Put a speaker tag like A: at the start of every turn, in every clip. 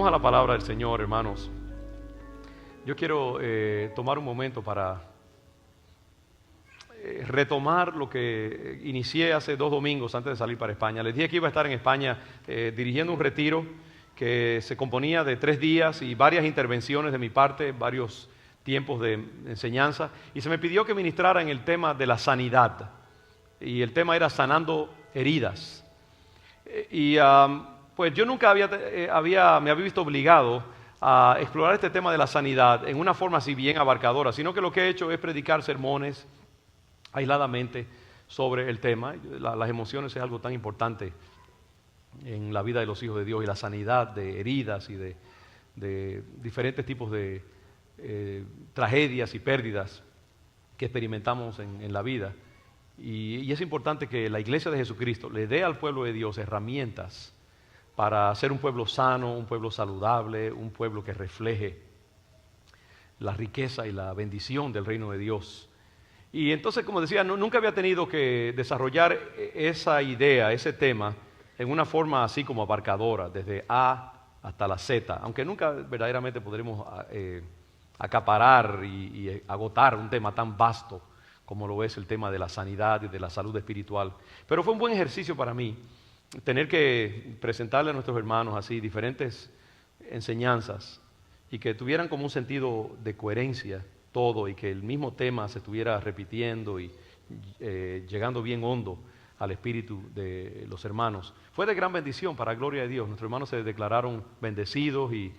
A: Vamos a la palabra del Señor, hermanos. Yo quiero tomar un momento para retomar lo que inicié hace 2 domingos antes de salir para España. Les dije que iba a estar en España dirigiendo un retiro que se componía de 3 días y varias intervenciones de mi parte, varios tiempos de enseñanza, y se me pidió que ministrara en el tema de la sanidad, y el tema era sanando heridas. Pues yo nunca me había visto obligado a explorar este tema de la sanidad en una forma así bien abarcadora, sino que lo que he hecho es predicar sermones aisladamente sobre el tema. Las emociones es algo tan importante en la vida de los hijos de Dios, y la sanidad de heridas y de diferentes tipos de tragedias y pérdidas que experimentamos en la vida. Y es importante que la iglesia de Jesucristo le dé al pueblo de Dios herramientas para ser un pueblo sano, un pueblo saludable, un pueblo que refleje la riqueza y la bendición del reino de Dios. Y entonces, como decía, nunca había tenido que desarrollar esa idea, ese tema, en una forma así como abarcadora, desde A hasta la Z, aunque nunca verdaderamente podremos acaparar y agotar un tema tan vasto como lo es el tema de la sanidad y de la salud espiritual. Pero fue un buen ejercicio para mí tener que presentarle a nuestros hermanos así diferentes enseñanzas y que tuvieran como un sentido de coherencia todo, y que el mismo tema se estuviera repitiendo y llegando bien hondo al espíritu de los hermanos. Fue de gran bendición, para gloria de Dios. Nuestros hermanos se declararon bendecidos y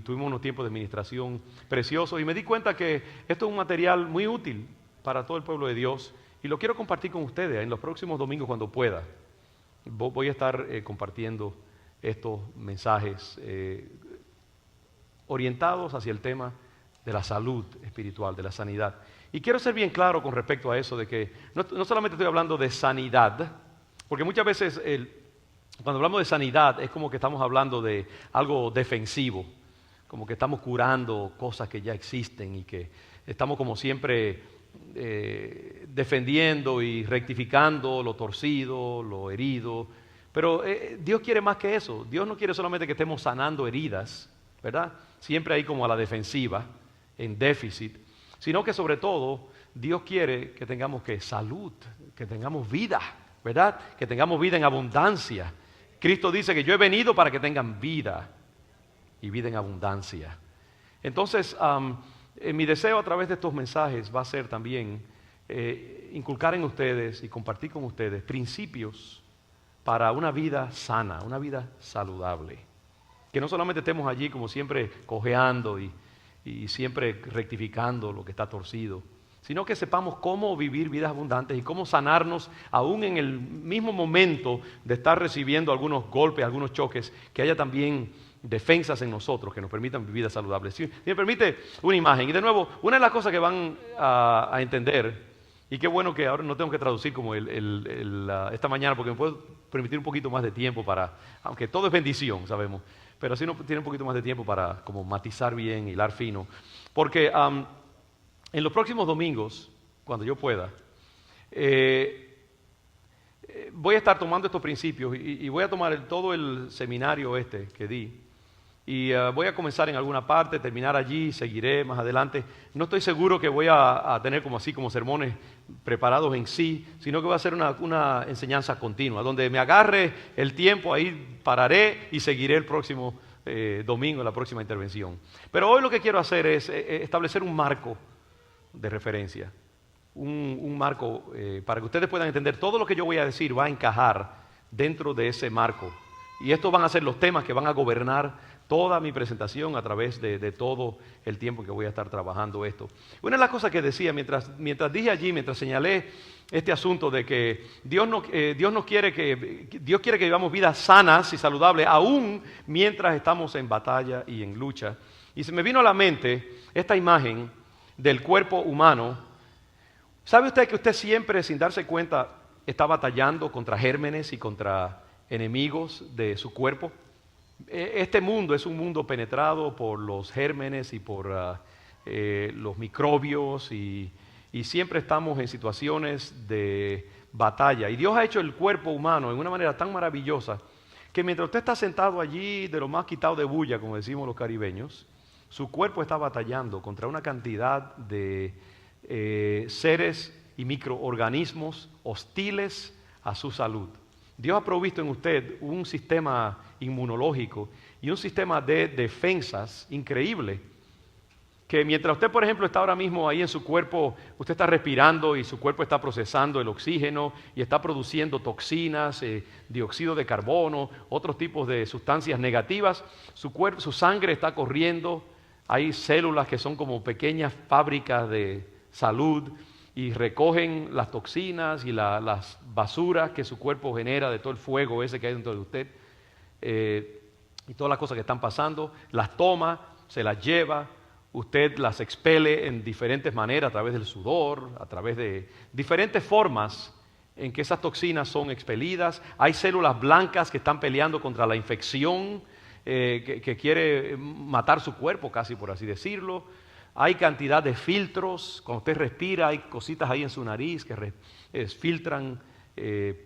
A: tuvimos unos tiempos de administración preciosos, y me di cuenta que esto es un material muy útil para todo el pueblo de Dios, y lo quiero compartir con ustedes en los próximos domingos cuando pueda. Voy a estar compartiendo estos mensajes orientados hacia el tema de la salud espiritual, de la sanidad. Y quiero ser bien claro con respecto a eso, de que no solamente estoy hablando de sanidad, porque muchas veces cuando hablamos de sanidad es como que estamos hablando de algo defensivo, como que estamos curando cosas que ya existen y que estamos como siempre defendiendo y rectificando lo torcido, lo herido. Pero Dios quiere más que eso. Dios no quiere solamente que estemos sanando heridas, ¿verdad? Siempre ahí como a la defensiva, en déficit, sino que sobre todo Dios quiere que tengamos salud, que tengamos vida, ¿verdad? Que tengamos vida en abundancia. Cristo dice que yo he venido para que tengan vida y vida en abundancia. Entonces, mi deseo a través de estos mensajes va a ser también inculcar en ustedes y compartir con ustedes principios para una vida sana, una vida saludable. Que no solamente estemos allí como siempre cojeando y siempre rectificando lo que está torcido, sino que sepamos cómo vivir vidas abundantes y cómo sanarnos aún en el mismo momento de estar recibiendo algunos golpes, algunos choques, que haya también defensas en nosotros que nos permitan vivir vidas saludables. Si me permite una imagen, y de nuevo, una de las cosas que van a entender, y qué bueno que ahora no tengo que traducir como esta mañana, porque me puedo permitir un poquito más de tiempo aunque todo es bendición, sabemos, pero así uno tiene un poquito más de tiempo para como matizar bien, hilar fino, porque en los próximos domingos, cuando yo pueda, voy a estar tomando estos principios y voy a tomar todo el seminario que di, y voy a comenzar en alguna parte, terminar allí, seguiré más adelante. No estoy seguro que voy a tener como sermones preparados en sí, sino que va a ser una enseñanza continua, donde me agarre el tiempo, ahí pararé y seguiré el próximo domingo, la próxima intervención. Pero hoy lo que quiero hacer es establecer un marco de referencia, un marco para que ustedes puedan entender todo lo que yo voy a decir va a encajar dentro de ese marco. Y estos van a ser los temas que van a gobernar toda mi presentación a través de todo el tiempo que voy a estar trabajando esto. Una de las cosas que decía mientras dije allí, mientras señalé este asunto de que Dios quiere que vivamos vidas sanas y saludables, aún mientras estamos en batalla y en lucha. Y se me vino a la mente esta imagen del cuerpo humano. ¿Sabe usted que usted siempre, sin darse cuenta, está batallando contra gérmenes y contra enemigos de su cuerpo? Este mundo es un mundo penetrado por los gérmenes y por los microbios, y siempre estamos en situaciones de batalla. Y Dios ha hecho el cuerpo humano en una manera tan maravillosa que mientras usted está sentado allí de lo más quitado de bulla, como decimos los caribeños, su cuerpo está batallando contra una cantidad de seres y microorganismos hostiles a su salud. Dios ha provisto en usted un sistema inmunológico y un sistema de defensas increíble, que mientras usted, por ejemplo, está ahora mismo ahí en su cuerpo, usted está respirando y su cuerpo está procesando el oxígeno y está produciendo toxinas, dióxido de carbono, otros tipos de sustancias negativas, su sangre está corriendo, hay células que son como pequeñas fábricas de salud y recogen las toxinas y las basuras que su cuerpo genera de todo el fuego ese que hay dentro de usted, y todas las cosas que están pasando, las toma, se las lleva. Usted las expele en diferentes maneras, a través del sudor, a través de diferentes formas en que esas toxinas son expelidas. Hay células blancas que están peleando contra la infección, que quiere matar su cuerpo, casi por así decirlo. Hay cantidad de filtros. Cuando usted respira, hay cositas ahí en su nariz que filtran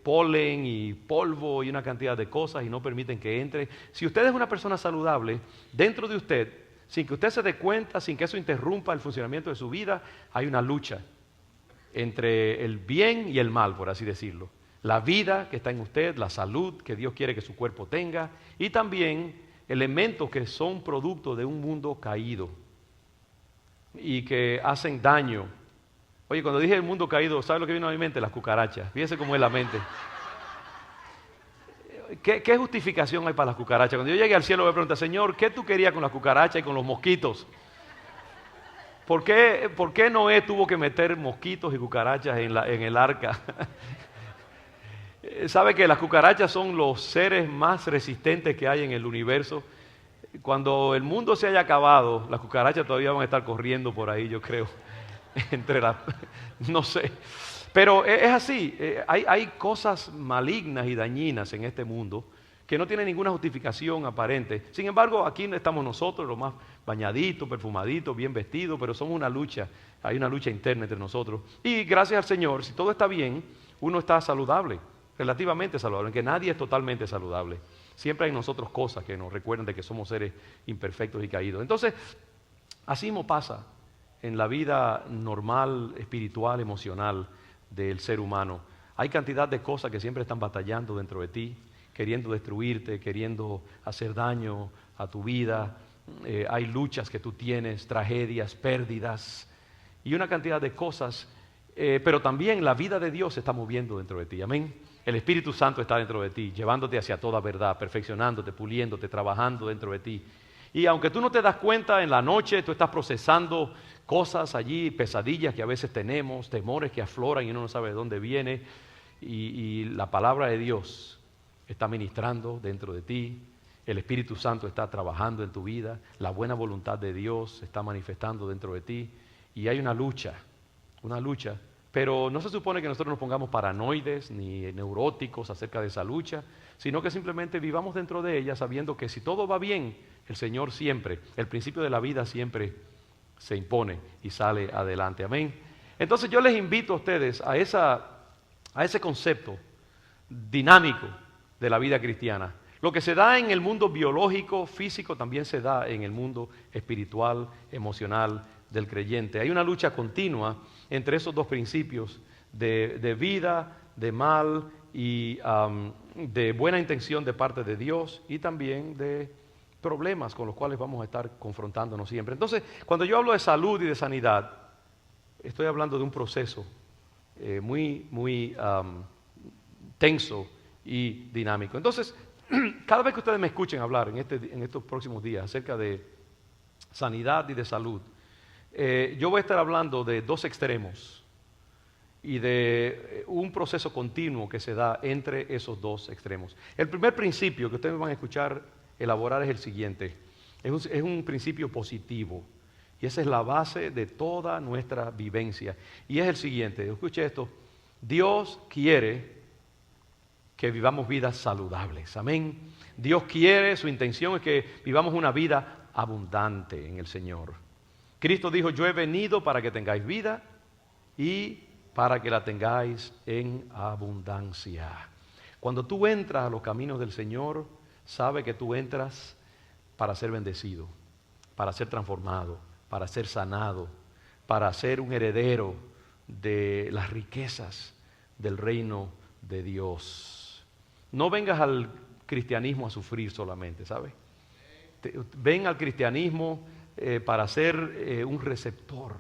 A: polen y polvo y una cantidad de cosas y no permiten que entre. Si usted es una persona saludable, dentro de usted, sin que usted se dé cuenta, sin que eso interrumpa el funcionamiento de su vida, hay una lucha entre el bien y el mal, por así decirlo. La vida que está en usted, la salud que Dios quiere que su cuerpo tenga, y también elementos que son producto de un mundo caído y que hacen daño. Oye, cuando dije el mundo caído, ¿sabe lo que vino a mi mente? Las cucarachas. Fíjese cómo es la mente. ¿Qué justificación hay para las cucarachas? Cuando yo llegue al cielo voy a preguntar, Señor, ¿qué tú querías con las cucarachas y con los mosquitos? ¿Por qué Noé tuvo que meter mosquitos y cucarachas en el arca? ¿Sabe que las cucarachas son los seres más resistentes que hay en el universo? Cuando el mundo se haya acabado, las cucarachas todavía van a estar corriendo por ahí, yo creo. No sé. Pero es así, hay cosas malignas y dañinas en este mundo que no tienen ninguna justificación aparente. Sin embargo, aquí estamos nosotros, los más bañaditos, perfumaditos, bien vestidos, pero somos una lucha, hay una lucha interna entre nosotros. Y gracias al Señor, si todo está bien, uno está saludable, relativamente saludable, aunque nadie es totalmente saludable. Siempre hay en nosotros cosas que nos recuerdan de que somos seres imperfectos y caídos. Entonces, así mismo pasa en la vida normal, espiritual, emocional del ser humano. Hay cantidad de cosas que siempre están batallando dentro de ti, queriendo destruirte, queriendo hacer daño a tu vida. Hay luchas que tú tienes, tragedias, pérdidas y una cantidad de cosas, pero también la vida de Dios se está moviendo dentro de ti, amén. El Espíritu Santo está dentro de ti, llevándote hacia toda verdad, perfeccionándote, puliéndote, trabajando dentro de ti. Y aunque tú no te das cuenta, en la noche tú estás procesando cosas allí, pesadillas que a veces tenemos, temores que afloran y uno no sabe de dónde viene. Y la palabra de Dios está ministrando dentro de ti. El Espíritu Santo está trabajando en tu vida. La buena voluntad de Dios se está manifestando dentro de ti. Y hay una lucha. Pero no se supone que nosotros nos pongamos paranoides ni neuróticos acerca de esa lucha, sino que simplemente vivamos dentro de ella sabiendo que si todo va bien, el Señor siempre, el principio de la vida siempre se impone y sale adelante. Amén. Entonces yo les invito a ustedes a ese concepto dinámico de la vida cristiana. Lo que se da en el mundo biológico, físico, también se da en el mundo espiritual, emocional del creyente. Hay una lucha continua entre esos dos principios de vida, de mal y de buena intención de parte de Dios y también de problemas con los cuales vamos a estar confrontándonos siempre. Entonces, cuando yo hablo de salud y de sanidad, estoy hablando de un proceso muy tenso y dinámico. Entonces, cada vez que ustedes me escuchen hablar en estos próximos días acerca de sanidad y de salud, yo voy a estar hablando de dos extremos y de un proceso continuo que se da entre esos dos extremos. El primer principio que ustedes me van a escuchar elaborar es el siguiente. Es un principio positivo y esa es la base de toda nuestra vivencia. Y es el siguiente, escuche esto: Dios quiere que vivamos vidas saludables, amén. Dios quiere, su intención es que vivamos una vida abundante en el Señor. Cristo dijo, yo he venido para que tengáis vida y para que la tengáis en abundancia. Cuando tú entras a los caminos del Señor, sabe que tú entras para ser bendecido, para ser transformado, para ser sanado, para ser un heredero de las riquezas del reino de Dios. No vengas al cristianismo a sufrir solamente, ¿sabes? Ven al cristianismo para ser un receptor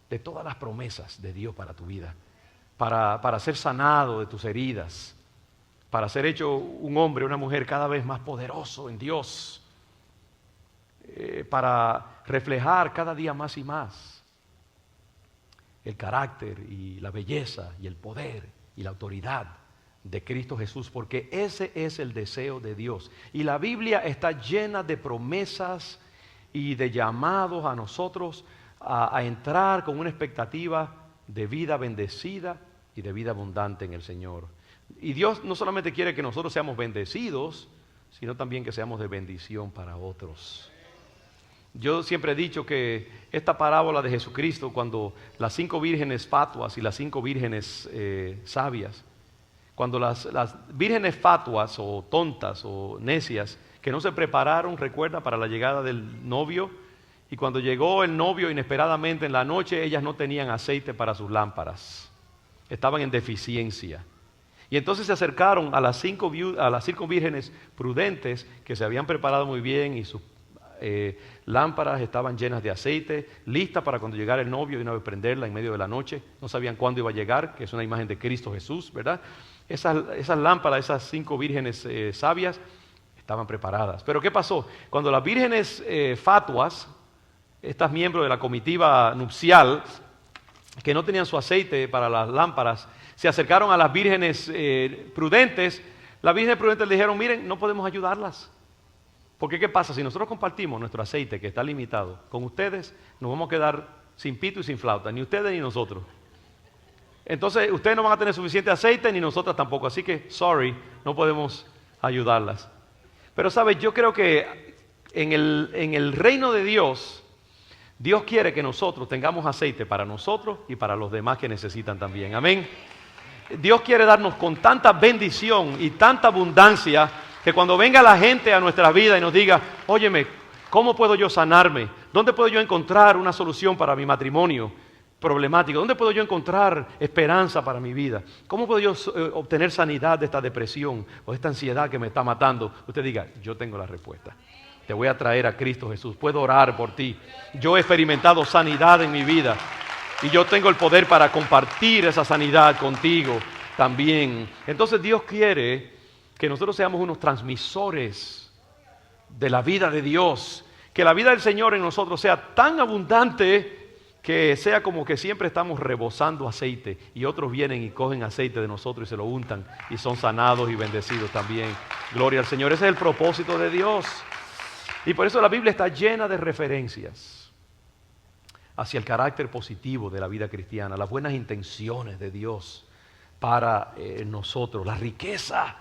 A: de todas las promesas de Dios para tu vida, para ser sanado de tus heridas, para ser hecho un hombre, una mujer cada vez más poderoso en Dios, para reflejar cada día más y más el carácter y la belleza y el poder y la autoridad de Cristo Jesús, porque ese es el deseo de Dios. Y la Biblia está llena de promesas y de llamados a nosotros a entrar con una expectativa de vida bendecida y de vida abundante en el Señor. Y Dios no solamente quiere que nosotros seamos bendecidos, sino también que seamos de bendición para otros. Yo siempre he dicho que esta parábola de Jesucristo, cuando las 5 vírgenes fatuas y las 5 vírgenes sabias, cuando las vírgenes fatuas o tontas o necias que no se prepararon, recuerda, para la llegada del novio, y cuando llegó el novio inesperadamente en la noche, ellas no tenían aceite para sus lámparas, estaban en deficiencia. Y entonces se acercaron a las 5 vírgenes prudentes que se habían preparado muy bien y sus lámparas estaban llenas de aceite, listas para cuando llegara el novio y una vez prenderla en medio de la noche. No sabían cuándo iba a llegar, que es una imagen de Cristo Jesús, ¿verdad? Esas lámparas, esas 5 vírgenes sabias, estaban preparadas. Pero ¿qué pasó? Cuando las vírgenes fatuas, estas miembros de la comitiva nupcial, que no tenían su aceite para las lámparas, se acercaron a las vírgenes prudentes, las vírgenes prudentes le dijeron, miren, no podemos ayudarlas. Porque ¿qué pasa? Si nosotros compartimos nuestro aceite, que está limitado, con ustedes, nos vamos a quedar sin pito y sin flauta, ni ustedes ni nosotros. Entonces, ustedes no van a tener suficiente aceite, ni nosotras tampoco. Así que, sorry, no podemos ayudarlas. Pero, ¿sabes? Yo creo que en el reino de Dios, Dios quiere que nosotros tengamos aceite para nosotros y para los demás que necesitan también. Amén. Dios quiere darnos con tanta bendición y tanta abundancia que cuando venga la gente a nuestra vida y nos diga, óyeme, ¿cómo puedo yo sanarme? ¿Dónde puedo yo encontrar una solución para mi matrimonio problemático? ¿Dónde puedo yo encontrar esperanza para mi vida? ¿Cómo puedo yo obtener sanidad de esta depresión o de esta ansiedad que me está matando? Usted diga, yo tengo la respuesta. Te voy a traer a Cristo Jesús. Puedo orar por ti. Yo he experimentado sanidad en mi vida y yo tengo el poder para compartir esa sanidad contigo también. Entonces Dios quiere que nosotros seamos unos transmisores de la vida de Dios, que la vida del Señor en nosotros sea tan abundante que sea como que siempre estamos rebosando aceite y otros vienen y cogen aceite de nosotros y se lo untan y son sanados y bendecidos también. Gloria al Señor, ese es el propósito de Dios. Y por eso la Biblia está llena de referencias hacia el carácter positivo de la vida cristiana, las buenas intenciones de Dios para nosotros, la riqueza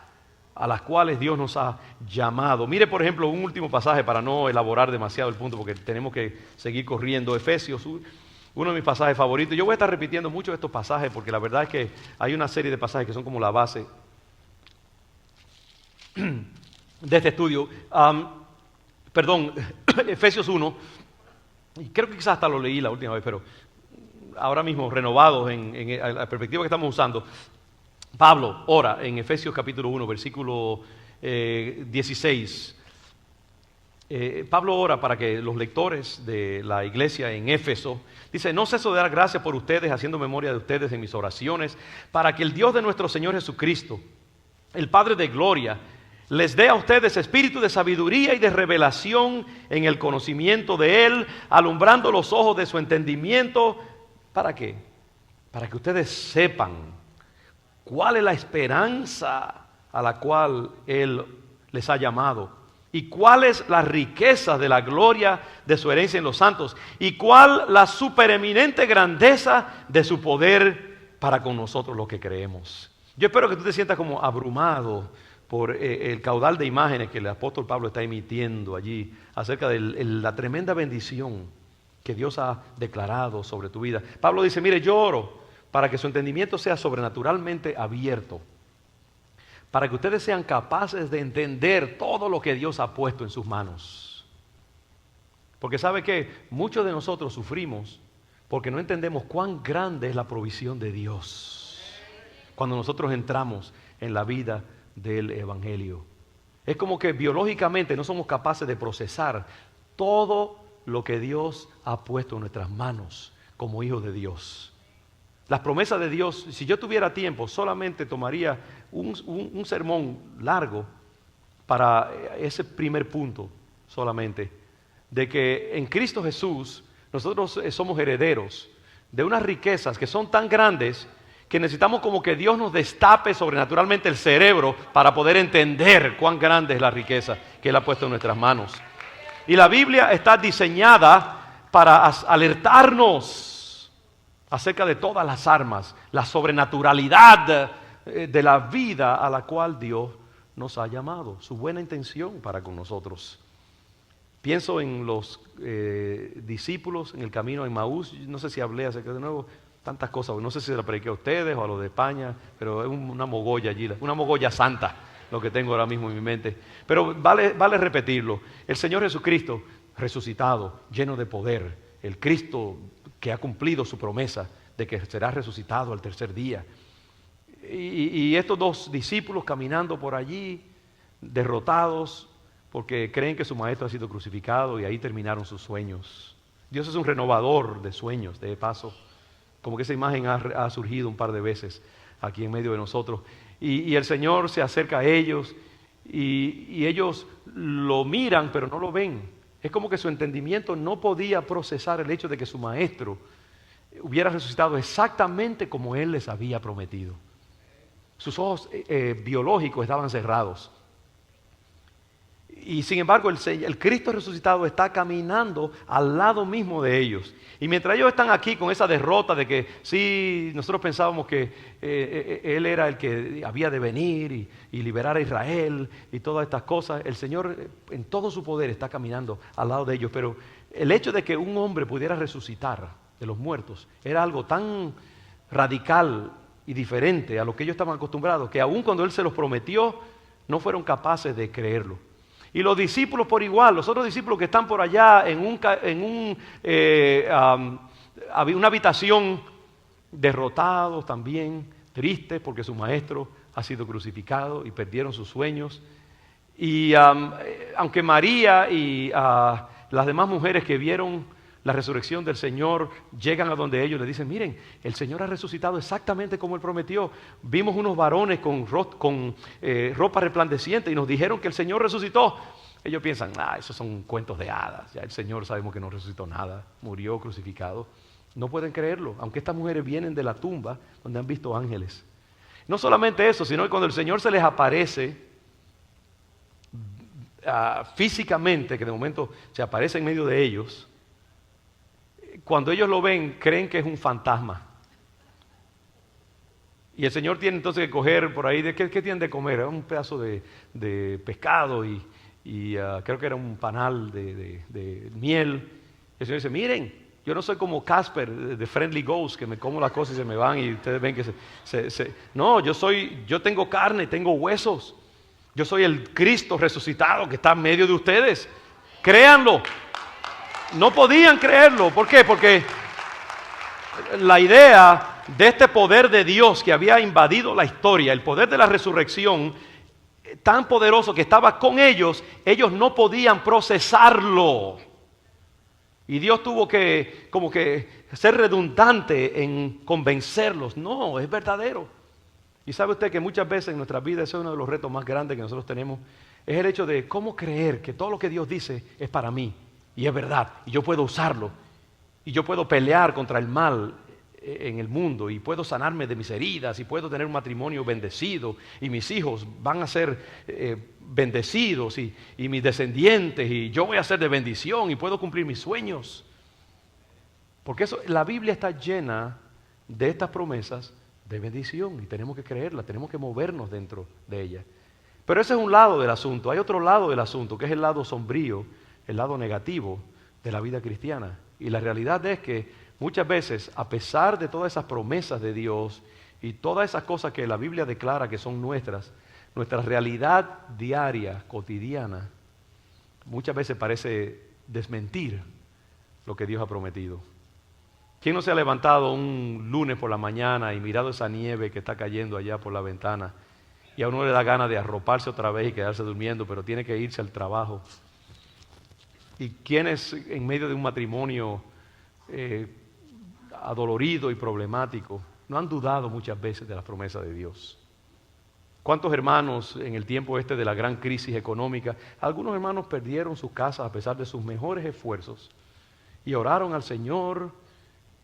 A: a las cuales Dios nos ha llamado. Mire, por ejemplo, un último pasaje para no elaborar demasiado el punto, porque tenemos que seguir corriendo. Efesios, uno de mis pasajes favoritos. Yo voy a estar repitiendo muchos de estos pasajes, porque la verdad es que hay una serie de pasajes que son como la base de este estudio. Efesios 1, y creo que quizás hasta lo leí la última vez, pero ahora mismo renovados en la perspectiva que estamos usando. Pablo ora en Efesios capítulo 1, versículo 16. Pablo ora para que los lectores de la iglesia en Éfeso, dice, no ceso de dar gracias por ustedes, haciendo memoria de ustedes en mis oraciones, para que el Dios de nuestro Señor Jesucristo, el Padre de gloria, les dé a ustedes espíritu de sabiduría y de revelación en el conocimiento de Él, alumbrando los ojos de su entendimiento. ¿Para qué? Para que ustedes sepan cuál es la esperanza a la cual Él les ha llamado y cuál es la riqueza de la gloria de su herencia en los santos y cuál la supereminente grandeza de su poder para con nosotros los que creemos. Yo espero que tú te sientas como abrumado por el caudal de imágenes que el apóstol Pablo está emitiendo allí acerca de la tremenda bendición que Dios ha declarado sobre tu vida. Pablo dice, mire, yo oro para que su entendimiento sea sobrenaturalmente abierto, para que ustedes sean capaces de entender todo lo que Dios ha puesto en sus manos. Porque sabe que muchos de nosotros sufrimos porque no entendemos cuán grande es la provisión de Dios cuando nosotros entramos en la vida del Evangelio. Es como que biológicamente no somos capaces de procesar todo lo que Dios ha puesto en nuestras manos como hijos de Dios. Las promesas de Dios, si yo tuviera tiempo, solamente tomaría un sermón largo para ese primer punto solamente, de que en Cristo Jesús nosotros somos herederos de unas riquezas que son tan grandes que necesitamos como que Dios nos destape sobrenaturalmente el cerebro para poder entender cuán grande es la riqueza que Él ha puesto en nuestras manos. Y la Biblia está diseñada para alertarnos acerca de todas las armas, la sobrenaturalidad de la vida a la cual Dios nos ha llamado, su buena intención para con nosotros. Pienso en los discípulos en el camino a Emmaús. No sé si hablé acerca de nuevo tantas cosas, no sé si se la prediqué a ustedes o a los de España, pero es una mogolla allí, una mogolla santa lo que tengo ahora mismo en mi mente. Pero vale repetirlo. El Señor Jesucristo resucitado, lleno de poder, el Cristo que ha cumplido su promesa de que será resucitado al tercer día. Y estos dos discípulos caminando por allí, derrotados, porque creen que su maestro ha sido crucificado y ahí terminaron sus sueños. Dios es un renovador de sueños, de paso. Como que esa imagen ha surgido un par de veces aquí en medio de nosotros. Y el Señor se acerca a ellos y ellos lo miran pero no lo ven. Es como que su entendimiento no podía procesar el hecho de que su maestro hubiera resucitado exactamente como Él les había prometido. Sus ojos biológicos estaban cerrados. Y sin embargo el Cristo resucitado está caminando al lado mismo de ellos. Y mientras ellos están aquí con esa derrota de que sí, nosotros pensábamos que Él era el que había de venir y liberar a Israel y todas estas cosas, el Señor en todo su poder está caminando al lado de ellos. Pero el hecho de que un hombre pudiera resucitar de los muertos era algo tan radical y diferente a lo que ellos estaban acostumbrados, que aun cuando Él se los prometió, no fueron capaces de creerlo. Y los discípulos por igual, los otros discípulos que están por allá en una habitación, derrotados también, tristes porque su maestro ha sido crucificado y perdieron sus sueños. Y aunque María y las demás mujeres que vieron la resurrección del Señor llegan a donde ellos le dicen, miren, el Señor ha resucitado exactamente como Él prometió. Vimos unos varones con ropa resplandeciente y nos dijeron que el Señor resucitó. Ellos piensan, esos son cuentos de hadas. Ya el Señor sabemos que no resucitó nada, murió crucificado. No pueden creerlo, aunque estas mujeres vienen de la tumba donde han visto ángeles. No solamente eso, sino que cuando el Señor se les aparece físicamente, que de momento se aparece en medio de ellos, cuando ellos lo ven, creen que es un fantasma. Y el Señor tiene entonces que coger por ahí, ¿qué tienen de comer? Era un pedazo de pescado y creo que era un panal de miel. Y el Señor dice, miren, yo no soy como Casper de Friendly Ghost, que me como las cosas y se me van y ustedes ven que No, yo tengo carne, tengo huesos. Yo soy el Cristo resucitado que está en medio de ustedes. Créanlo. No podían creerlo. ¿Por qué? Porque la idea de este poder de Dios que había invadido la historia, el poder de la resurrección, tan poderoso que estaba con ellos, ellos no podían procesarlo. Y Dios tuvo que como que ser redundante en convencerlos. No, es verdadero. Y sabe usted que muchas veces en nuestras vidas ese es uno de los retos más grandes que nosotros tenemos, es el hecho de cómo creer que todo lo que Dios dice es para mí. Y es verdad, y yo puedo usarlo, y yo puedo pelear contra el mal en el mundo, y puedo sanarme de mis heridas, y puedo tener un matrimonio bendecido, y mis hijos van a ser bendecidos, y mis descendientes, y yo voy a ser de bendición, y puedo cumplir mis sueños. Porque la Biblia está llena de estas promesas de bendición, y tenemos que creerla, tenemos que movernos dentro de ella. Pero ese es un lado del asunto. Hay otro lado del asunto, que es el lado sombrío, el lado negativo de la vida cristiana. Y la realidad es que muchas veces, a pesar de todas esas promesas de Dios y todas esas cosas que la Biblia declara que son nuestras, nuestra realidad diaria, cotidiana, muchas veces parece desmentir lo que Dios ha prometido. ¿Quién no se ha levantado un lunes por la mañana y mirado esa nieve que está cayendo allá por la ventana y a uno le da ganas de arroparse otra vez y quedarse durmiendo, pero tiene que irse al trabajo? ¿Y quiénes en medio de un matrimonio adolorido y problemático no han dudado muchas veces de las promesas de Dios? ¿Cuántos hermanos en el tiempo de la gran crisis económica, algunos hermanos perdieron sus casas a pesar de sus mejores esfuerzos y oraron al Señor,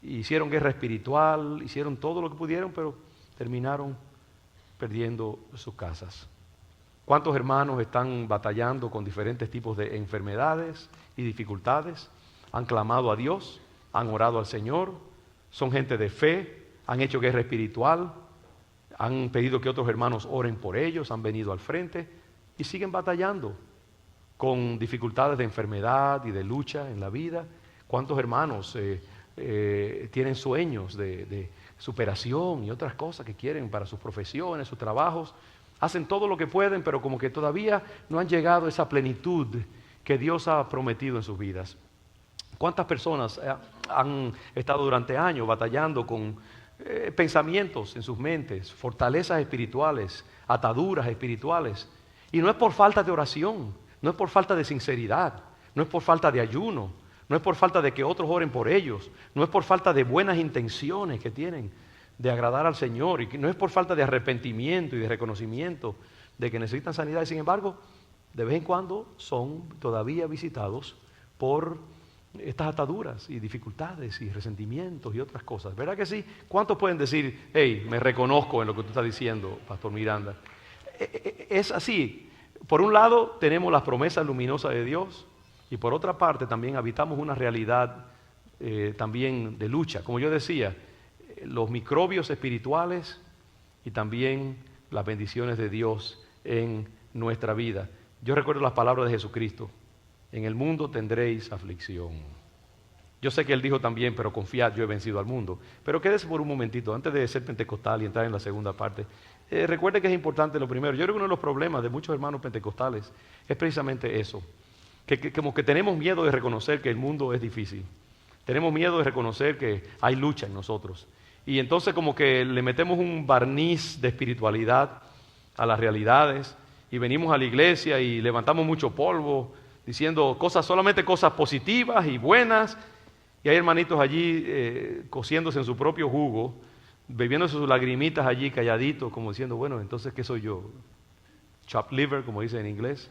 A: hicieron guerra espiritual, hicieron todo lo que pudieron, pero terminaron perdiendo sus casas? ¿Cuántos hermanos están batallando con diferentes tipos de enfermedades y dificultades? Han clamado a Dios, han orado al Señor, son gente de fe, han hecho guerra espiritual, han pedido que otros hermanos oren por ellos, han venido al frente y siguen batallando con dificultades de enfermedad y de lucha en la vida. ¿Cuántos hermanos tienen sueños de superación y otras cosas que quieren para sus profesiones, sus trabajos? Hacen todo lo que pueden, pero como que todavía no han llegado a esa plenitud que Dios ha prometido en sus vidas. ¿Cuántas personas han estado durante años batallando con pensamientos en sus mentes, fortalezas espirituales, ataduras espirituales? Y no es por falta de oración, no es por falta de sinceridad, no es por falta de ayuno, no es por falta de que otros oren por ellos, no es por falta de buenas intenciones que tienen de agradar al Señor, y no es por falta de arrepentimiento y de reconocimiento de que necesitan sanidad. Y sin embargo, de vez en cuando son todavía visitados por estas ataduras y dificultades y resentimientos y otras cosas. ¿Verdad que sí? ¿Cuántos pueden decir, hey, me reconozco en lo que tú estás diciendo, Pastor Miranda? Es así. Por un lado tenemos las promesas luminosas de Dios, y por otra parte también habitamos una realidad también de lucha. Como yo decía, los microbios espirituales y también las bendiciones de Dios en nuestra vida. Yo recuerdo las palabras de Jesucristo: en el mundo tendréis aflicción. Yo sé que Él dijo también, pero confiad, yo he vencido al mundo. Pero quédese por un momentito, antes de ser pentecostal y entrar en la segunda parte. Recuerde que es importante lo primero. Yo creo que uno de los problemas de muchos hermanos pentecostales es precisamente eso. Que como que tenemos miedo de reconocer que el mundo es difícil. Tenemos miedo de reconocer que hay lucha en nosotros. Y entonces como que le metemos un barniz de espiritualidad a las realidades y venimos a la iglesia y levantamos mucho polvo diciendo solamente cosas positivas y buenas, y hay hermanitos allí cociéndose en su propio jugo, bebiéndose sus lagrimitas allí calladitos, como diciendo, bueno, entonces ¿qué soy yo? Chopped liver, como dice en inglés.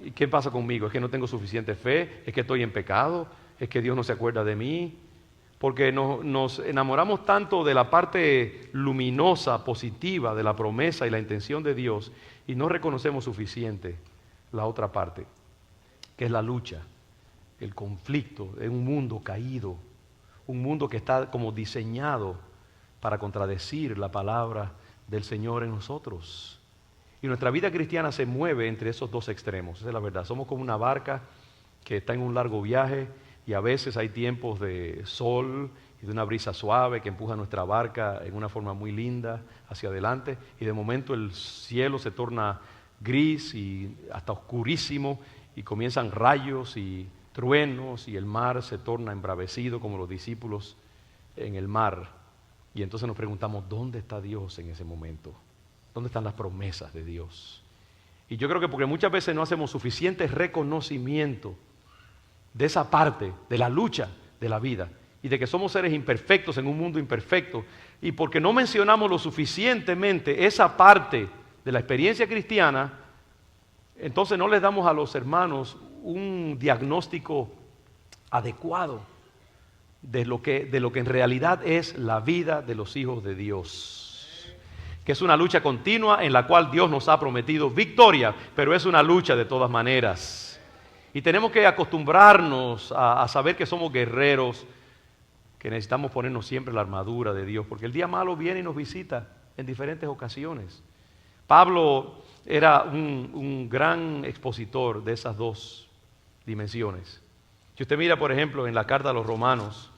A: ¿Y qué pasa conmigo? ¿Es que no tengo suficiente fe? ¿Es que estoy en pecado? ¿Es que Dios no se acuerda de mí? Porque nos enamoramos tanto de la parte luminosa, positiva de la promesa y la intención de Dios, y no reconocemos suficiente la otra parte, que es la lucha, el conflicto en un mundo caído, un mundo que está como diseñado para contradecir la palabra del Señor en nosotros. Y nuestra vida cristiana se mueve entre esos dos extremos, esa es la verdad. Somos como una barca que está en un largo viaje, y a veces hay tiempos de sol y de una brisa suave que empuja nuestra barca en una forma muy linda hacia adelante, y de momento el cielo se torna gris y hasta oscurísimo, y comienzan rayos y truenos, y el mar se torna embravecido como los discípulos en el mar. Y entonces nos preguntamos, ¿dónde está Dios en ese momento? ¿Dónde están las promesas de Dios? Y yo creo que porque muchas veces no hacemos suficiente reconocimiento de esa parte, de la lucha de la vida, y de que somos seres imperfectos en un mundo imperfecto, y porque no mencionamos lo suficientemente esa parte de la experiencia cristiana, entonces no les damos a los hermanos un diagnóstico adecuado de lo que en realidad es la vida de los hijos de Dios, que es una lucha continua en la cual Dios nos ha prometido victoria, pero es una lucha de todas maneras. Y tenemos que acostumbrarnos a saber que somos guerreros, que necesitamos ponernos siempre la armadura de Dios, porque el día malo viene y nos visita en diferentes ocasiones. Pablo era un gran expositor de esas dos dimensiones. Si usted mira, por ejemplo, en la carta a los Romanos,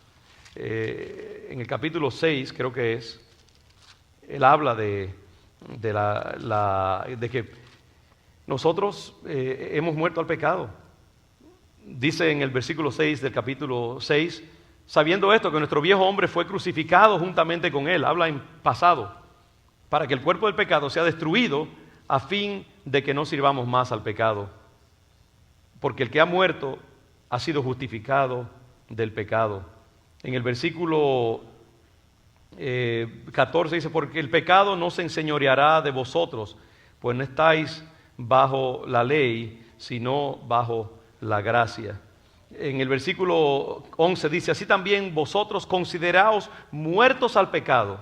A: en el capítulo 6, creo que es, él habla de de que nosotros hemos muerto al pecado. Dice en el versículo 6 del capítulo 6, sabiendo esto, que nuestro viejo hombre fue crucificado juntamente con él, habla en pasado, para que el cuerpo del pecado sea destruido, a fin de que no sirvamos más al pecado. Porque el que ha muerto ha sido justificado del pecado. En el versículo 14 dice, porque el pecado no se enseñoreará de vosotros, pues no estáis bajo la ley, sino bajo la gracia. En el versículo 11 dice, así también vosotros consideraos muertos al pecado,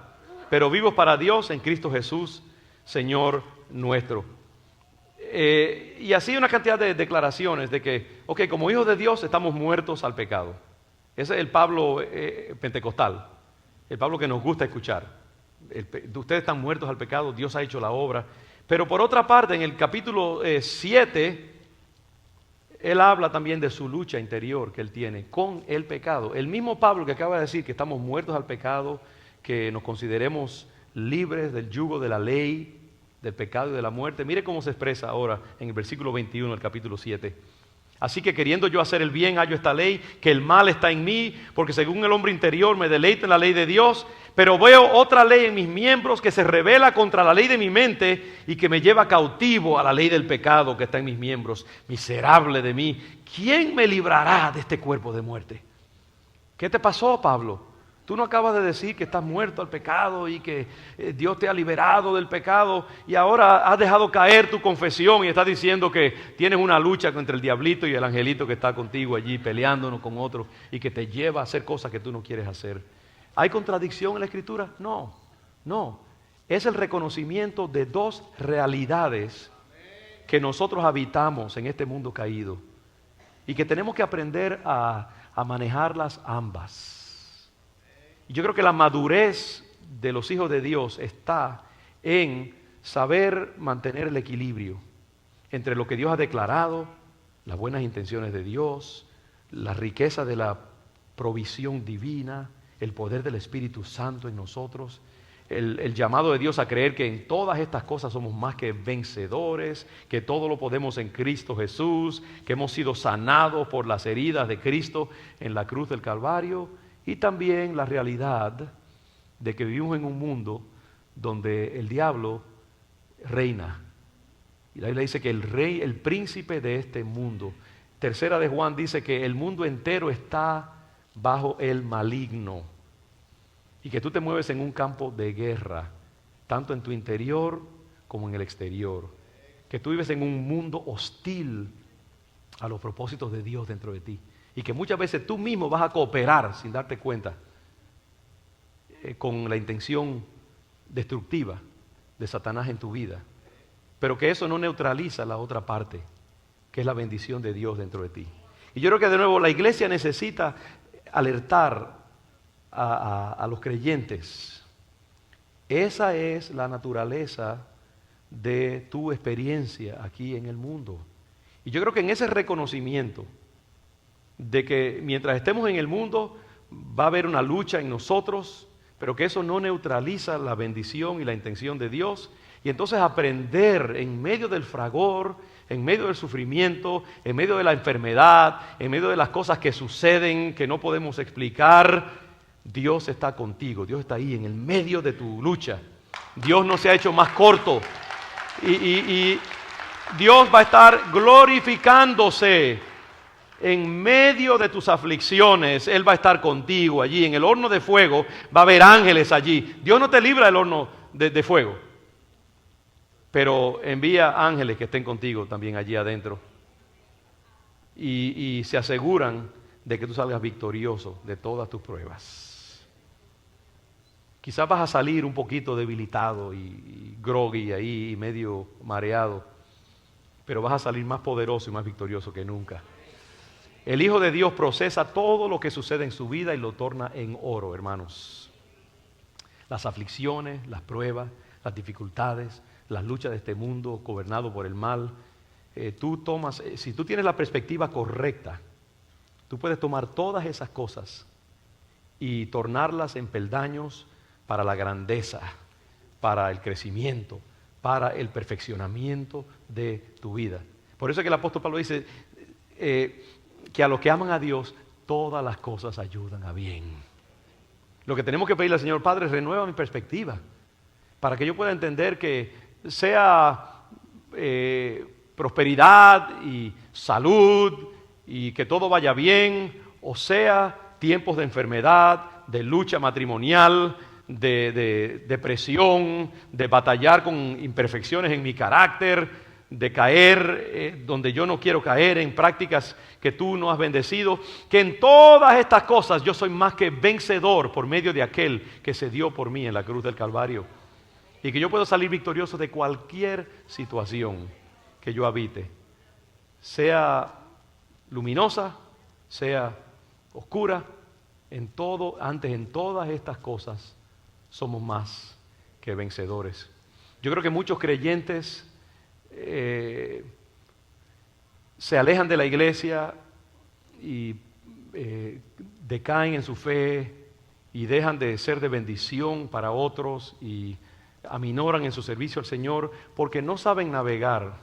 A: pero vivos para Dios en Cristo Jesús, Señor nuestro. Y así una cantidad de declaraciones de que, como hijos de Dios estamos muertos al pecado. Ese es el Pablo pentecostal, el Pablo que nos gusta escuchar. Ustedes están muertos al pecado, Dios ha hecho la obra. Pero por otra parte, en el capítulo 7, él habla también de su lucha interior que él tiene con el pecado. El mismo Pablo que acaba de decir que estamos muertos al pecado, que nos consideremos libres del yugo de la ley, del pecado y de la muerte. Mire cómo se expresa ahora en el versículo 21 del capítulo 7. Así que queriendo yo hacer el bien, hallo esta ley, que el mal está en mí, porque según el hombre interior me deleito en la ley de Dios, pero veo otra ley en mis miembros que se rebela contra la ley de mi mente y que me lleva cautivo a la ley del pecado que está en mis miembros. Miserable de mí, ¿quién me librará de este cuerpo de muerte? ¿Qué te pasó, Pablo? Tú no acabas de decir que estás muerto al pecado y que Dios te ha liberado del pecado y ahora has dejado caer tu confesión y estás diciendo que tienes una lucha contra el diablito y el angelito que está contigo allí peleándonos con otro y que te lleva a hacer cosas que tú no quieres hacer. ¿Hay contradicción en la Escritura? No, no. Es el reconocimiento de dos realidades que nosotros habitamos en este mundo caído y que tenemos que aprender a manejarlas ambas. Yo creo que la madurez de los hijos de Dios está en saber mantener el equilibrio entre lo que Dios ha declarado, las buenas intenciones de Dios, la riqueza de la provisión divina, el poder del Espíritu Santo en nosotros, el llamado de Dios a creer que en todas estas cosas somos más que vencedores, que todo lo podemos en Cristo Jesús, que hemos sido sanados por las heridas de Cristo en la cruz del Calvario. Y también la realidad de que vivimos en un mundo donde el diablo reina. Y la Biblia dice que el rey, el príncipe de este mundo. Tercera de Juan dice que el mundo entero está bajo el maligno. Y que tú te mueves en un campo de guerra, tanto en tu interior como en el exterior. Que tú vives en un mundo hostil a los propósitos de Dios dentro de ti. Y que muchas veces tú mismo vas a cooperar sin darte cuenta con la intención destructiva de Satanás en tu vida. Pero que eso no neutraliza la otra parte, que es la bendición de Dios dentro de ti. Y yo creo que de nuevo la iglesia necesita alertar a los creyentes. Esa es la naturaleza de tu experiencia aquí en el mundo. Y yo creo que en ese reconocimiento de que mientras estemos en el mundo va a haber una lucha en nosotros, pero que eso no neutraliza la bendición y la intención de Dios. Y entonces aprender en medio del fragor, en medio del sufrimiento, en medio de la enfermedad, en medio de las cosas que suceden que no podemos explicar, Dios está contigo, Dios está ahí en el medio de tu lucha. Dios no se ha hecho más corto y Dios va a estar glorificándose en medio de tus aflicciones. Él va a estar contigo allí en el horno de fuego, va a haber ángeles allí. Dios no te libra del horno de fuego, pero envía ángeles que estén contigo también allí adentro y se aseguran de que tú salgas victorioso de todas tus pruebas. Quizás vas a salir un poquito debilitado y groggy ahí, y medio mareado, pero vas a salir más poderoso y más victorioso que nunca. El Hijo de Dios procesa todo lo que sucede en su vida y lo torna en oro, hermanos. Las aflicciones, las pruebas, las dificultades, las luchas de este mundo gobernado por el mal. Si tú tienes la perspectiva correcta, tú puedes tomar todas esas cosas y tornarlas en peldaños para la grandeza, para el crecimiento, para el perfeccionamiento de tu vida. Por eso es que el apóstol Pablo dice que a los que aman a Dios, todas las cosas ayudan a bien. Lo que tenemos que pedirle al Señor, Padre, renueva mi perspectiva, para que yo pueda entender que sea prosperidad y salud y que todo vaya bien, o sea tiempos de enfermedad, de lucha matrimonial, de depresión, de batallar con imperfecciones en mi carácter, de caer donde yo no quiero caer, en prácticas que tú no has bendecido, que en todas estas cosas yo soy más que vencedor por medio de aquel que se dio por mí en la cruz del Calvario, y que yo puedo salir victorioso de cualquier situación que yo habite, sea luminosa, sea oscura. En todas estas cosas somos más que vencedores. Yo creo que muchos creyentes se alejan de la iglesia y decaen en su fe y dejan de ser de bendición para otros y aminoran en su servicio al Señor porque no saben navegar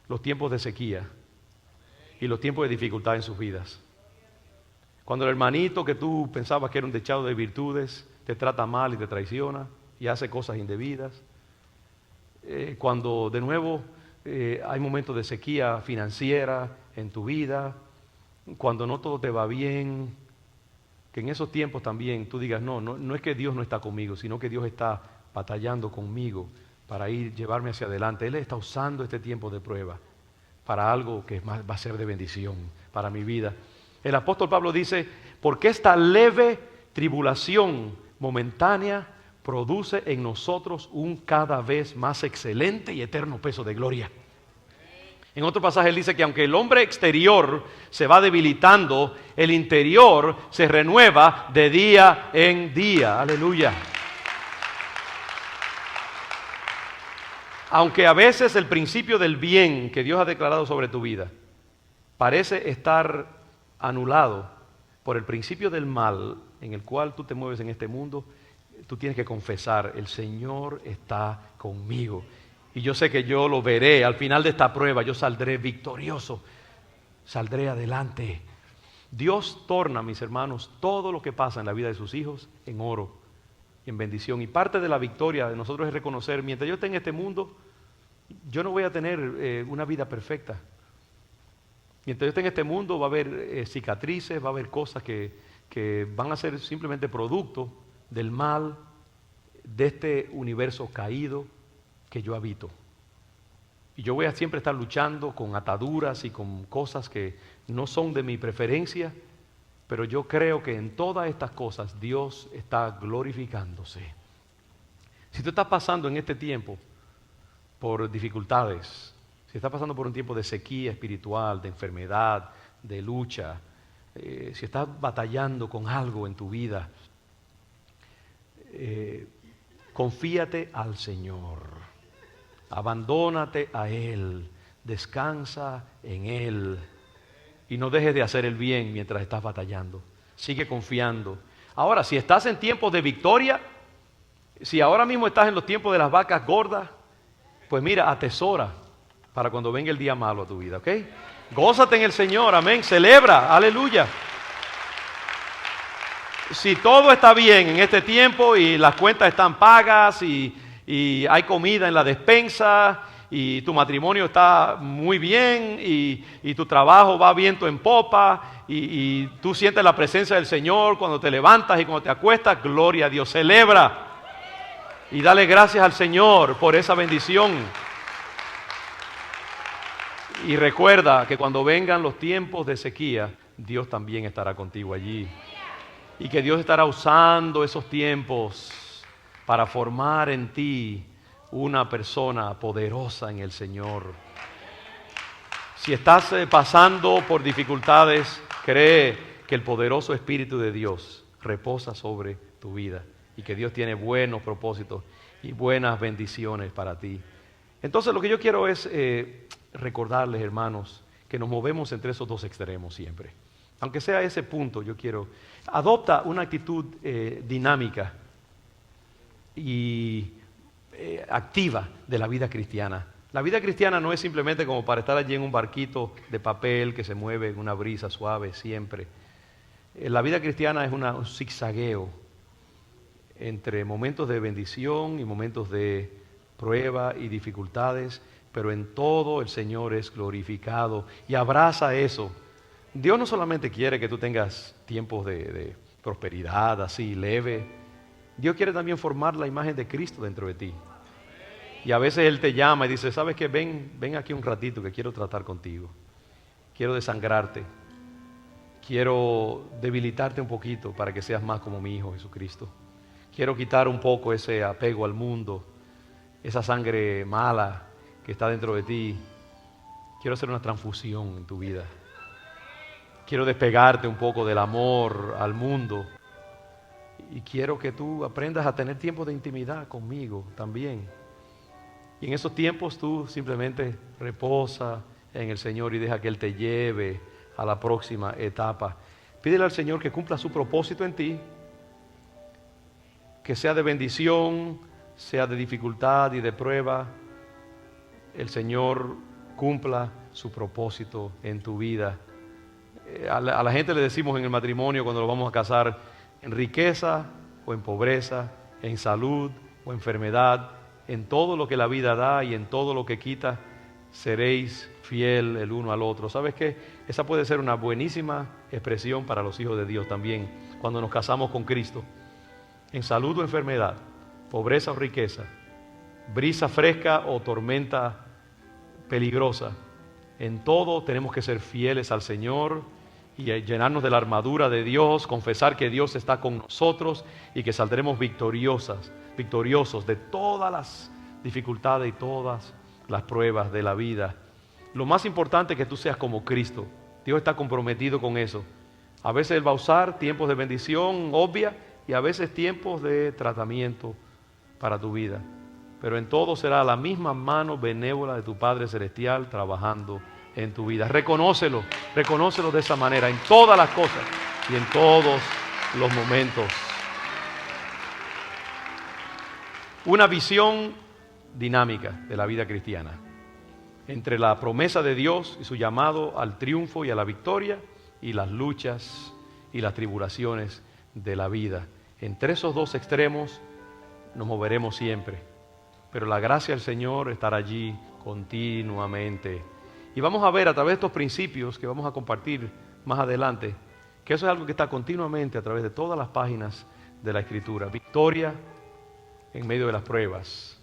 A: los tiempos de sequía y los tiempos de dificultad en sus vidas. Cuando el hermanito que tú pensabas que era un dechado de virtudes te trata mal y te traiciona y hace cosas indebidas. Cuando de nuevo hay momentos de sequía financiera en tu vida. Cuando no todo te va bien. Que en esos tiempos también tú digas, no es que Dios no está conmigo, sino que Dios está batallando conmigo para llevarme hacia adelante. Él está usando este tiempo de prueba para algo que va a ser de bendición para mi vida. El apóstol Pablo dice, porque esta leve tribulación momentánea produce en nosotros un cada vez más excelente y eterno peso de gloria. En otro pasaje él dice que aunque el hombre exterior se va debilitando, el interior se renueva de día en día. Aleluya. Aunque a veces el principio del bien que Dios ha declarado sobre tu vida parece estar anulado por el principio del mal en el cual tú te mueves en este mundo, tú tienes que confesar, el Señor está conmigo. Y yo sé que yo lo veré, al final de esta prueba yo saldré victorioso, saldré adelante. Dios torna, mis hermanos, todo lo que pasa en la vida de sus hijos en oro, en bendición. Y parte de la victoria de nosotros es reconocer, mientras yo esté en este mundo, yo no voy a tener una vida perfecta. Mientras yo esté en este mundo va a haber cicatrices, va a haber cosas que van a ser simplemente producto del mal, de este universo caído que yo habito. Y yo voy a siempre estar luchando con ataduras y con cosas que no son de mi preferencia, pero yo creo que en todas estas cosas Dios está glorificándose. Si tú estás pasando en este tiempo por dificultades, si estás pasando por un tiempo de sequía espiritual, de enfermedad, de lucha, si estás batallando con algo en tu vida, confíate al Señor, abandónate a Él, descansa en Él y no dejes de hacer el bien mientras estás batallando. Sigue confiando. Ahora, si estás en tiempos de victoria, si ahora mismo estás en los tiempos de las vacas gordas, pues mira, atesora para cuando venga el día malo a tu vida, ¿ok? Gózate en el Señor, amén, celebra, aleluya. Si todo está bien en este tiempo y las cuentas están pagas y hay comida en la despensa y tu matrimonio está muy bien y tu trabajo va viento en popa y tú sientes la presencia del Señor cuando te levantas y cuando te acuestas, gloria a Dios, celebra y dale gracias al Señor por esa bendición. Y recuerda que cuando vengan los tiempos de sequía, Dios también estará contigo allí. Y que Dios estará usando esos tiempos para formar en ti una persona poderosa en el Señor. Si estás pasando por dificultades, cree que el poderoso Espíritu de Dios reposa sobre tu vida y que Dios tiene buenos propósitos y buenas bendiciones para ti. Entonces lo que yo quiero es recordarles, hermanos, que nos movemos entre esos dos extremos siempre. Aunque sea ese punto, yo quiero, adopta una actitud dinámica y activa de la vida cristiana. La vida cristiana no es simplemente como para estar allí en un barquito de papel que se mueve en una brisa suave siempre. La vida cristiana es un zigzagueo entre momentos de bendición y momentos de prueba y dificultades, pero en todo el Señor es glorificado y abraza eso. Dios no solamente quiere que tú tengas tiempos de prosperidad así leve, Dios quiere también formar la imagen de Cristo dentro de ti. Y a veces Él te llama y dice, ¿sabes qué? Ven aquí un ratito que quiero tratar contigo. Quiero desangrarte. Quiero debilitarte un poquito para que seas más como mi Hijo Jesucristo. Quiero quitar un poco ese apego al mundo, esa sangre mala que está dentro de ti. Quiero hacer una transfusión en tu vida. Quiero despegarte un poco del amor al mundo. Y quiero que tú aprendas a tener tiempos de intimidad conmigo también. Y en esos tiempos tú simplemente reposa en el Señor y deja que Él te lleve a la próxima etapa. Pídele al Señor que cumpla su propósito en ti, que sea de bendición, sea de dificultad y de prueba. El Señor cumpla su propósito en tu vida. A la gente le decimos en el matrimonio cuando lo vamos a casar, en riqueza o en pobreza, en salud o enfermedad, en todo lo que la vida da y en todo lo que quita, seréis fiel el uno al otro. ¿Sabes qué? Esa puede ser una buenísima expresión para los hijos de Dios también, cuando nos casamos con Cristo. En salud o enfermedad, pobreza o riqueza, brisa fresca o tormenta peligrosa, en todo tenemos que ser fieles al Señor y llenarnos de la armadura de Dios, confesar que Dios está con nosotros y que saldremos victoriosos de todas las dificultades y todas las pruebas de la vida. Lo más importante es que tú seas como Cristo. Dios está comprometido con eso. A veces Él va a usar tiempos de bendición obvia y a veces tiempos de tratamiento para tu vida. Pero en todo será la misma mano benévola de tu Padre Celestial trabajando en tu vida. Reconócelo de esa manera, en todas las cosas y en todos los momentos. Una visión dinámica de la vida cristiana, entre la promesa de Dios y su llamado al triunfo y a la victoria, y las luchas y las tribulaciones de la vida. Entre esos dos extremos nos moveremos siempre, pero la gracia del Señor estará allí continuamente. Y vamos a ver a través de estos principios que vamos a compartir más adelante, que eso es algo que está continuamente a través de todas las páginas de la Escritura. Victoria en medio de las pruebas,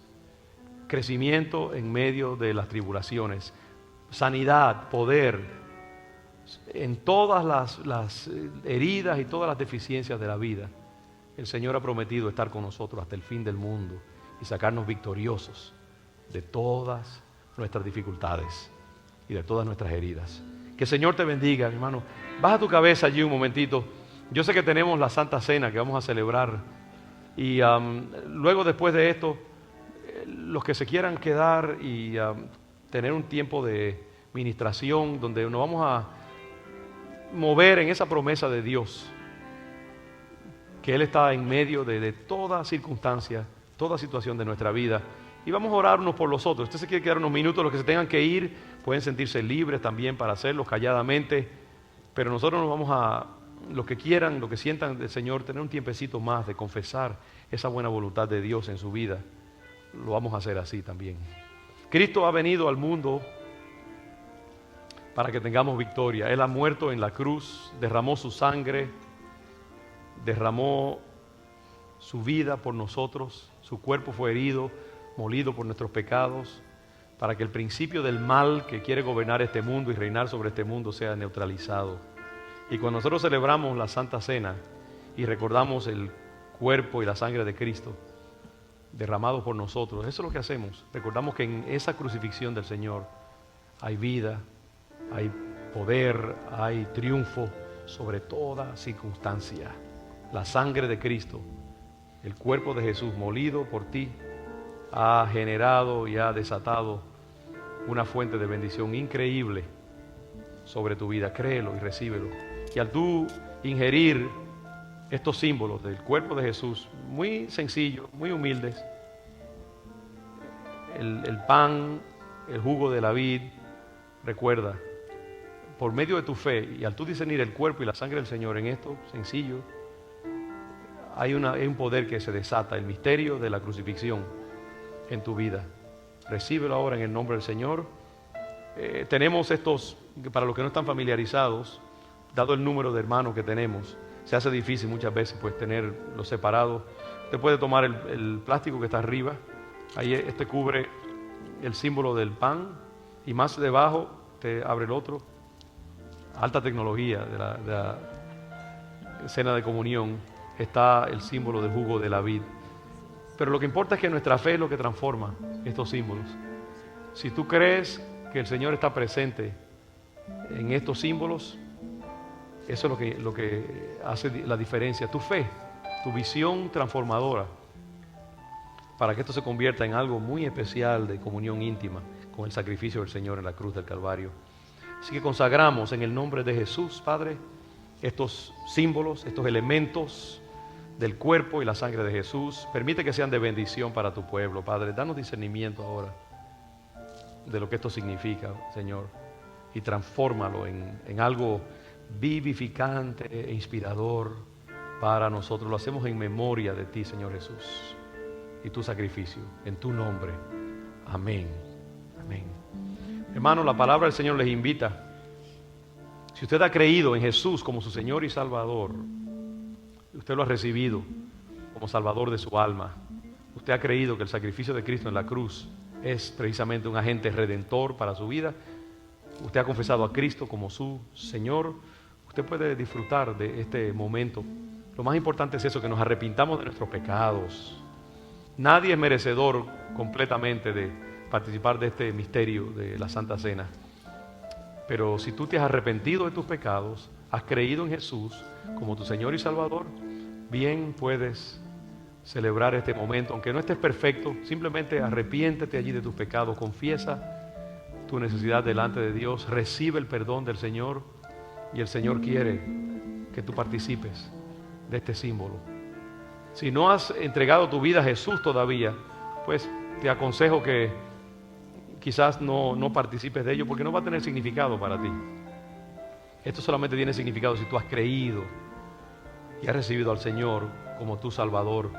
A: crecimiento en medio de las tribulaciones, sanidad, poder, en todas las heridas y todas las deficiencias de la vida. El Señor ha prometido estar con nosotros hasta el fin del mundo y sacarnos victoriosos de todas nuestras dificultades y de todas nuestras heridas. Que el Señor te bendiga, mi hermano. Baja tu cabeza allí un momentito. Yo sé que tenemos la Santa Cena que vamos a celebrar y luego después de esto, los que se quieran quedar y tener un tiempo de ministración donde nos vamos a mover en esa promesa de Dios, que Él está en medio de toda circunstancia, toda situación de nuestra vida. Y vamos a orar unos por los otros. Usted se quiere quedar unos minutos, los que se tengan que ir pueden sentirse libres también para hacerlo calladamente, pero nosotros nos vamos a, los que quieran, los que sientan del Señor, tener un tiempecito más de confesar esa buena voluntad de Dios en su vida. Lo vamos a hacer así también. Cristo ha venido al mundo para que tengamos victoria. Él ha muerto en la cruz, derramó su sangre, derramó su vida por nosotros, su cuerpo fue herido, molido por nuestros pecados, para que el principio del mal que quiere gobernar este mundo y reinar sobre este mundo sea neutralizado. Y cuando nosotros celebramos la Santa Cena y recordamos el cuerpo y la sangre de Cristo derramado por nosotros, eso es lo que hacemos. Recordamos que en esa crucifixión del Señor hay vida, hay poder, hay triunfo sobre toda circunstancia. La sangre de Cristo, el cuerpo de Jesús molido por ti, ha generado y ha desatado una fuente de bendición increíble sobre tu vida. Créelo y recíbelo. Y al tú ingerir estos símbolos del cuerpo de Jesús, muy sencillos, muy humildes, el pan, el jugo de la vid, recuerda, por medio de tu fe y al tú discernir el cuerpo y la sangre del Señor en esto sencillo, hay un poder que se desata, el misterio de la crucifixión en tu vida. Recíbelo ahora en el nombre del Señor. Tenemos estos, para los que no están familiarizados, dado el número de hermanos que tenemos, se hace difícil muchas veces pues tenerlos separados. Usted puede tomar el plástico que está arriba, ahí este cubre el símbolo del pan y más debajo te abre el otro. Alta tecnología de la cena de comunión está el símbolo del jugo de la vid. Pero lo que importa es que nuestra fe es lo que transforma estos símbolos. Si tú crees que el Señor está presente en estos símbolos, eso es lo que hace la diferencia. Tu fe, tu visión transformadora, para que esto se convierta en algo muy especial de comunión íntima con el sacrificio del Señor en la cruz del Calvario. Así que consagramos en el nombre de Jesús, Padre, estos símbolos, estos elementos del cuerpo y la sangre de Jesús. Permite que sean de bendición para tu pueblo, Padre. Danos discernimiento ahora de lo que esto significa, Señor, y transfórmalo en algo vivificante e inspirador para nosotros. Lo hacemos en memoria de ti, Señor Jesús, y tu sacrificio, en tu nombre. Amén. Amén. Hermano, la palabra del Señor les invita. Si usted ha creído en Jesús como su Señor y Salvador, usted lo ha recibido como Salvador de su alma, usted ha creído que el sacrificio de Cristo en la cruz es precisamente un agente redentor para su vida, usted ha confesado a Cristo como su Señor, usted puede disfrutar de este momento. Lo más importante es eso, que nos arrepintamos de nuestros pecados. Nadie es merecedor completamente de participar de este misterio de la Santa Cena. Pero si tú te has arrepentido de tus pecados, has creído en Jesús como tu Señor y Salvador, bien puedes celebrar este momento. Aunque no estés perfecto, simplemente arrepiéntete allí de tus pecados, confiesa tu necesidad delante de Dios, recibe el perdón del Señor, y el Señor quiere que tú participes de este símbolo. Si no has entregado tu vida a Jesús todavía, pues te aconsejo que quizás no participes de ello, porque no va a tener significado para ti. Esto solamente tiene significado si tú has creído y has recibido al Señor como tu Salvador.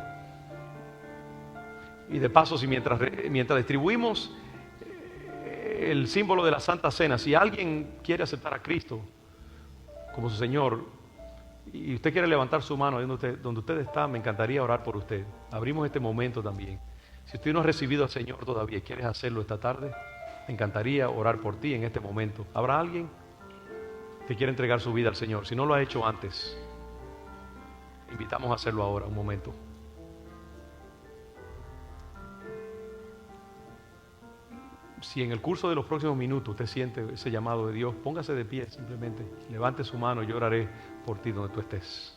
A: Y de paso, si mientras distribuimos el símbolo de la Santa Cena, si alguien quiere aceptar a Cristo como su Señor y usted quiere levantar su mano donde usted está, me encantaría orar por usted. Abrimos este momento también. Si usted no ha recibido al Señor todavía y quieres hacerlo esta tarde, me encantaría orar por ti en este momento. ¿Habrá alguien que quiera entregar su vida al Señor? Si no lo ha hecho antes, invitamos a hacerlo ahora, un momento. Si en el curso de los próximos minutos usted siente ese llamado de Dios, póngase de pie simplemente, levante su mano y yo oraré por ti donde tú estés.